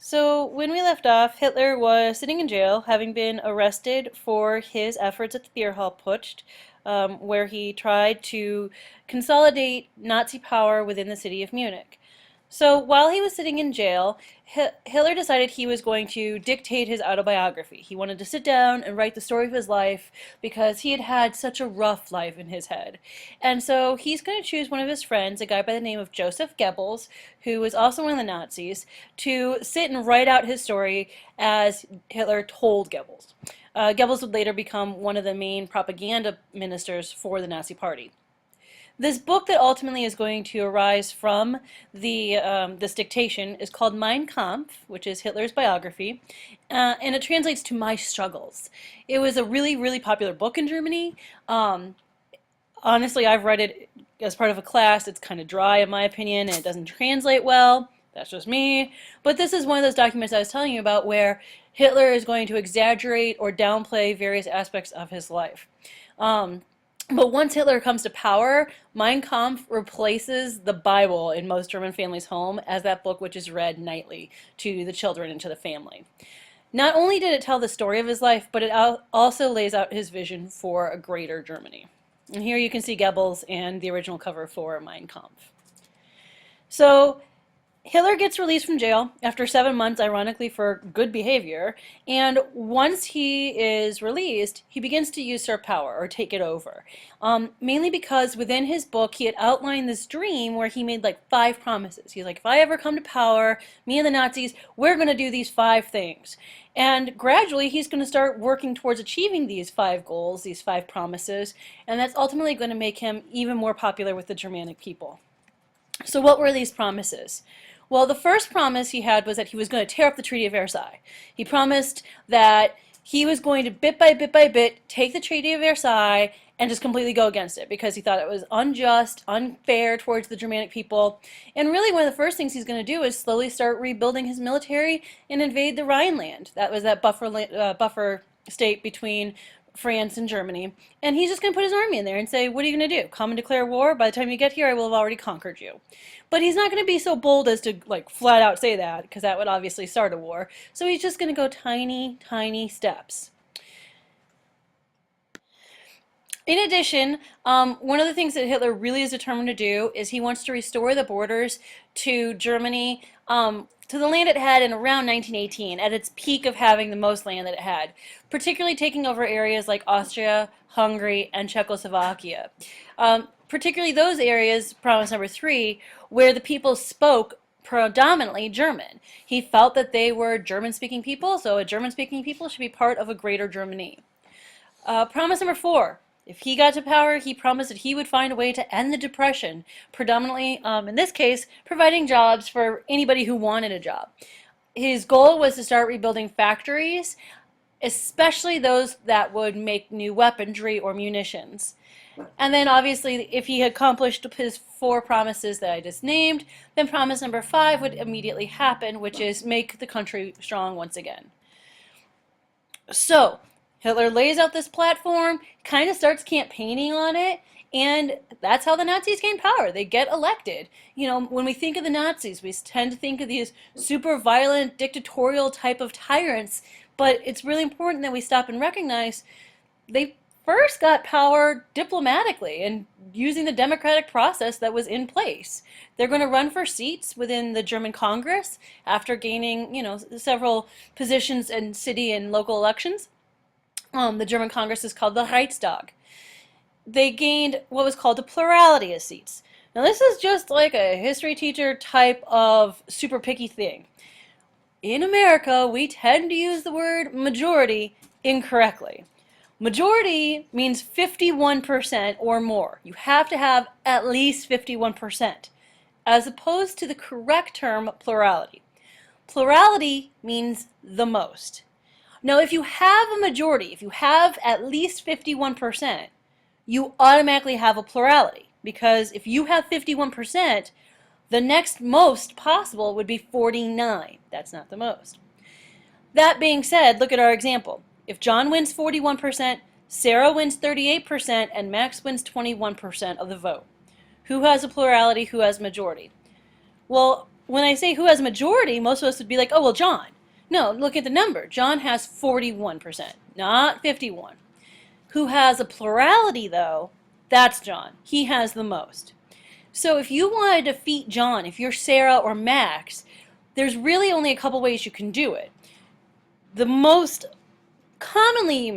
So, when we left off, Hitler was sitting in jail, having been arrested for his efforts at the beer hall putsch, where he tried to consolidate Nazi power within the city of Munich. So, while he was sitting in jail, Hitler decided he was going to dictate his autobiography. He wanted to sit down and write the story of his life because he had had such a rough life in his head. And so he's going to choose one of his friends, a guy by the name of Joseph Goebbels, who was also one of the Nazis, to sit and write out his story as Hitler told Goebbels. Goebbels would later become one of the main propaganda ministers for the Nazi Party. This book that ultimately is going to arise from this dictation is called Mein Kampf, which is Hitler's biography, and it translates to My Struggles. It was a really, really popular book in Germany. Honestly, I've read it as part of a class. It's kind of dry, in my opinion, and it doesn't translate well. That's just me. But this is one of those documents I was telling you about where Hitler is going to exaggerate or downplay various aspects of his life. But once Hitler comes to power, Mein Kampf replaces the Bible in most German families' home as that book which is read nightly to the children and to the family. Not only did it tell the story of his life, but it also lays out his vision for a greater Germany. And here you can see Goebbels and the original cover for Mein Kampf. So Hitler gets released from jail after 7 months, ironically, for good behavior, and once he is released, he begins to usurp power, or take it over. Mainly because within his book, he had outlined this dream where he made like 5 promises. He's like, if I ever come to power, me and the Nazis, we're going to do these 5 things. And gradually, he's going to start working towards achieving these 5 goals, these 5 promises, and that's ultimately going to make him even more popular with the Germanic people. So what were these promises? Well, the first promise he had was that he was going to tear up the Treaty of Versailles. He promised that he was going to bit by bit take the Treaty of Versailles and just completely go against it because he thought it was unjust, unfair towards the Germanic people. And really one of the first things he's going to do is slowly start rebuilding his military and invade the Rhineland. That was that buffer state between France and Germany, and he's just going to put his army in there and say, what are you going to do? Come and declare war? By the time you get here, I will have already conquered you. But he's not going to be so bold as to like flat out say that, because that would obviously start a war. So he's just going to go tiny, tiny steps. In addition, one of the things that Hitler really is determined to do is he wants to restore the borders to Germany, to the land it had in around 1918, at its peak of having the most land that it had, particularly taking over areas like Austria, Hungary, and Czechoslovakia. Particularly those areas, promise number 3, where the people spoke predominantly German. He felt that they were German-speaking people, so a German-speaking people should be part of a greater Germany. Promise number 4. If he got to power, he promised that he would find a way to end the Depression, predominantly, in this case, providing jobs for anybody who wanted a job. His goal was to start rebuilding factories, especially those that would make new weaponry or munitions. And then obviously, if he had accomplished his 4 promises that I just named, then promise number 5 would immediately happen, which is make the country strong once again. So Hitler lays out this platform, kind of starts campaigning on it, and that's how the Nazis gain power. They get elected. You know, when we think of the Nazis, we tend to think of these super violent, dictatorial type of tyrants, but it's really important that we stop and recognize they first got power diplomatically and using the democratic process that was in place. They're going to run for seats within the German Congress after gaining, you know, several positions in city and local elections. The German Congress is called the Reichstag. They gained what was called a plurality of seats. Now this is just like a history teacher type of super picky thing. In America, we tend to use the word majority incorrectly. Majority means 51% or more. You have to have at least 51%, as opposed to the correct term plurality. Plurality means the most. Now, if you have a majority, if you have at least 51%, you automatically have a plurality. Because if you have 51%, the next most possible would be 49. That's not the most. That being said, look at our example. If John wins 41%, Sarah wins 38%, and Max wins 21% of the vote. Who has a plurality? Who has majority? Well, when I say who has a majority, most of us would be like, oh, well, John. No, look at the number. John has 41%, not 51. Who has a plurality, though, that's John. He has the most. So if you want to defeat John, if you're Sarah or Max, there's really only a couple ways you can do it. The most commonly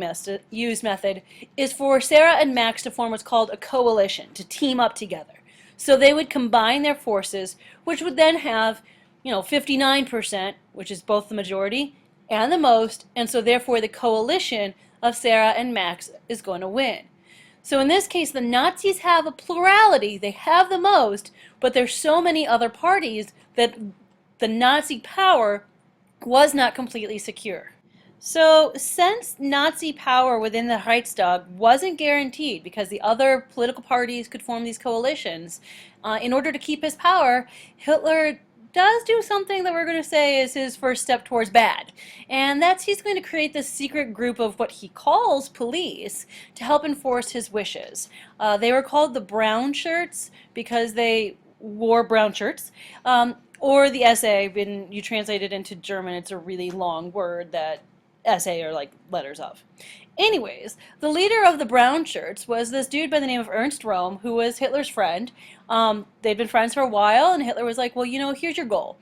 used method is for Sarah and Max to form what's called a coalition, to team up together. So they would combine their forces, which would then have, 59%, which is both the majority and the most, and so therefore the coalition of Sarah and Max is going to win. So in this case, the Nazis have a plurality, they have the most, but there's so many other parties that the Nazi power was not completely secure. So since Nazi power within the Reichstag wasn't guaranteed because the other political parties could form these coalitions, in order to keep his power, Hitler does do something that we're going to say is his first step towards bad. And that's he's going to create this secret group of what he calls police to help enforce his wishes. They were called the Brown Shirts because they wore brown shirts. Or the SA, when you translate it into German, it's a really long word that SA are like letters of. Anyways, the leader of the Brown Shirts was this dude by the name of Ernst Röhm, who was Hitler's friend. They'd been friends for a while, and Hitler was like, well, here's your goal.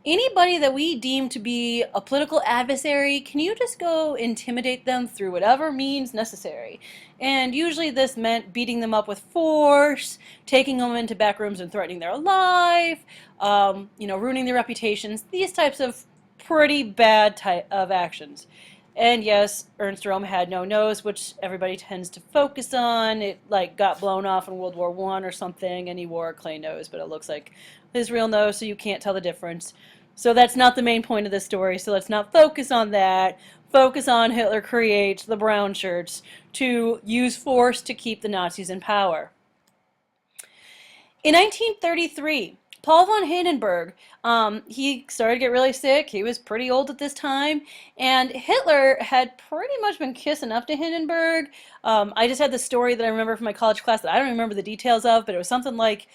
Anybody that we deem to be a political adversary, can you just go intimidate them through whatever means necessary? And usually this meant beating them up with force, taking them into back rooms and threatening their life, ruining their reputations, these types of pretty bad type of actions. And yes, Ernst Röhm had no nose, which everybody tends to focus on. It got blown off in World War I or something, and he wore a clay nose, but it looks like his real nose, so you can't tell the difference. So that's not the main point of the story, so let's not focus on that. Focus on Hitler creates the Brown Shirts to use force to keep the Nazis in power. In 1933, Paul von Hindenburg, he started to get really sick. He was pretty old at this time, and Hitler had pretty much been kissing up to Hindenburg. I just had the story that I remember from my college class that I don't remember the details of, but it was something like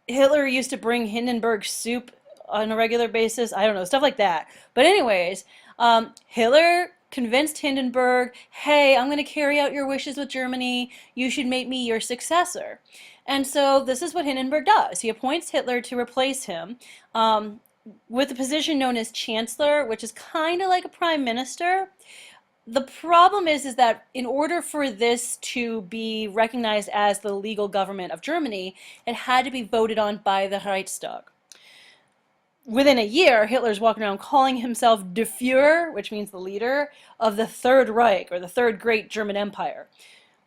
Hitler used to bring Hindenburg soup on a regular basis. I don't know, stuff like that. But anyways, Hitler convinced Hindenburg, hey, I'm going to carry out your wishes with Germany. You should make me your successor. And so this is what Hindenburg does. He appoints Hitler to replace him with a position known as Chancellor, which is kind of like a prime minister. The problem is that in order for this to be recognized as the legal government of Germany, it had to be voted on by the Reichstag. Within a year, Hitler's walking around calling himself Der Führer, which means the leader of the Third Reich, or the Third Great German Empire.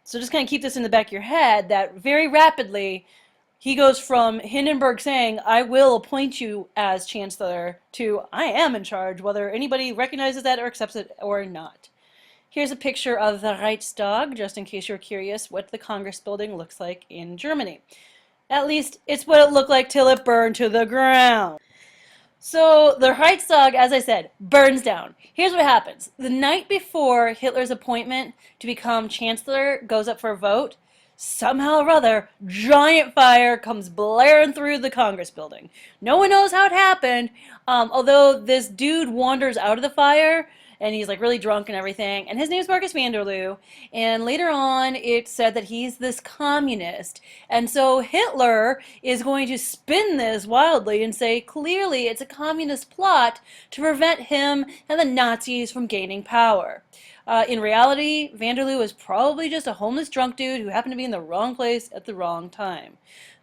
So just kind of keep this in the back of your head that very rapidly he goes from Hindenburg saying, I will appoint you as Chancellor, to I am in charge, whether anybody recognizes that or accepts it or not. Here's a picture of the Reichstag, just in case you're curious what the Congress building looks like in Germany. At least it's what it looked like till it burned to the ground. So the Reichstag, as I said, burns down. Here's what happens. The night before Hitler's appointment to become Chancellor goes up for a vote, somehow or other, giant fire comes blaring through the Congress building. No one knows how it happened, although this dude wanders out of the fire, and he's really drunk and everything, and his name's Marcus Vanderloo, and later on it said that he's this communist, and so Hitler is going to spin this wildly and say clearly it's a communist plot to prevent him and the Nazis from gaining power. In reality, Vanderloo was probably just a homeless drunk dude who happened to be in the wrong place at the wrong time.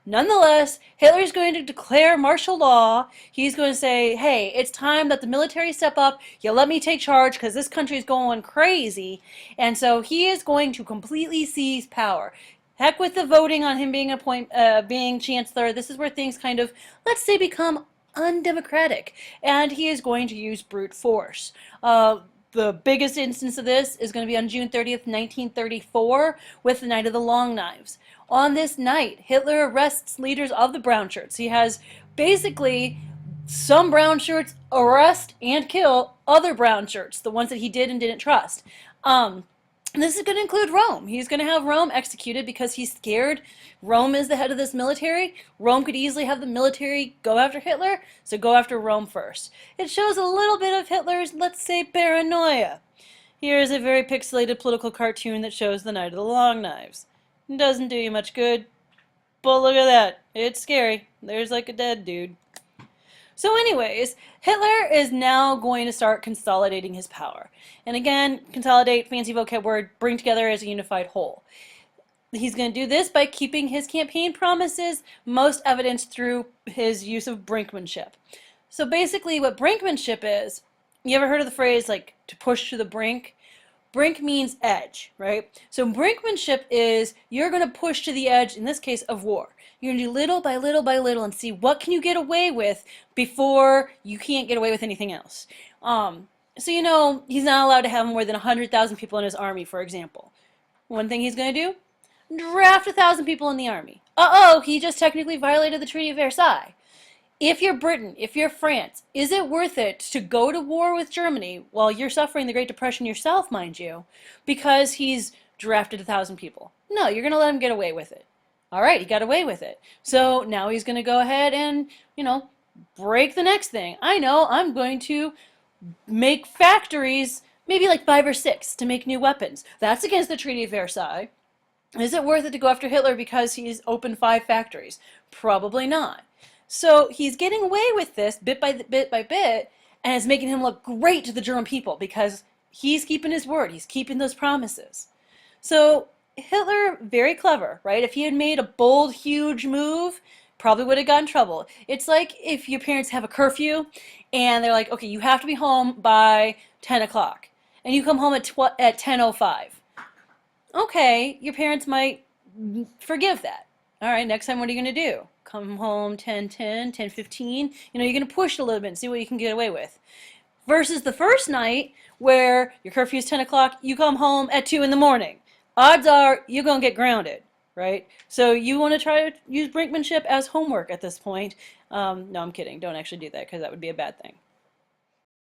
Nonetheless, Hitler's going to declare martial law. He's going to say, hey, it's time that the military step up. You let me take charge because this country is going crazy. And so he is going to completely seize power. Heck with the voting on him being chancellor. This is where things kind of, let's say, become undemocratic. And he is going to use brute force. The biggest instance of this is going to be on June 30th, 1934, with the Night of the Long Knives. On this night, Hitler arrests leaders of the Brown Shirts. He has basically some Brown Shirts arrest and kill other Brown Shirts, the ones that he did and didn't trust. And this is going to include Rome. He's going to have Rome executed because he's scared. Rome is the head of this military. Rome could easily have the military go after Hitler, so go after Rome first. It shows a little bit of Hitler's, let's say, paranoia. Here's a very pixelated political cartoon that shows the Night of the Long Knives. It doesn't do you much good, but look at that. It's scary. There's like a dead dude. So anyways, Hitler is now going to start consolidating his power. And again, consolidate, fancy vocab word, bring together as a unified whole. He's going to do this by keeping his campaign promises, most evidenced through his use of brinkmanship. So basically what brinkmanship is, you ever heard of the phrase like to push to the brink? Brink means edge, right? So brinkmanship is you're going to push to the edge, in this case, of war. You're going to do little by little by little and see what can you get away with before you can't get away with anything else. So you know, he's not allowed to have more than 100,000 people in his army, for example. One thing he's going to do, draft 1,000 people in the army. Uh-oh, he just technically violated the Treaty of Versailles. If you're Britain, if you're France, is it worth it to go to war with Germany while you're suffering the Great Depression yourself, mind you, because he's drafted 1,000 people? No, you're going to let him get away with it. All right, he got away with it. So now he's going to go ahead and, you know, break the next thing. I know, I'm going to make factories, maybe like 5 or 6, to make new weapons. That's against the Treaty of Versailles. Is it worth it to go after Hitler because he's opened 5 factories? Probably not. So he's getting away with this bit by bit, and it's making him look great to the German people because he's keeping his word. He's keeping those promises. So Hitler, very clever, right? If he had made a bold, huge move, probably would have gotten in trouble. It's like if your parents have a curfew and they're like, okay, you have to be home by 10 o'clock, and you come home at 10:05. Okay, your parents might forgive that. All right, next time what are you going to do? Come home 10:10, 10:15. You know, you're going to push it a little bit and see what you can get away with. Versus the first night where your curfew is 10 o'clock, you come home at 2 in the morning. Odds are you're going to get grounded, right? So you want to try to use brinkmanship as homework at this point. No, I'm kidding. Don't actually do that because that would be a bad thing.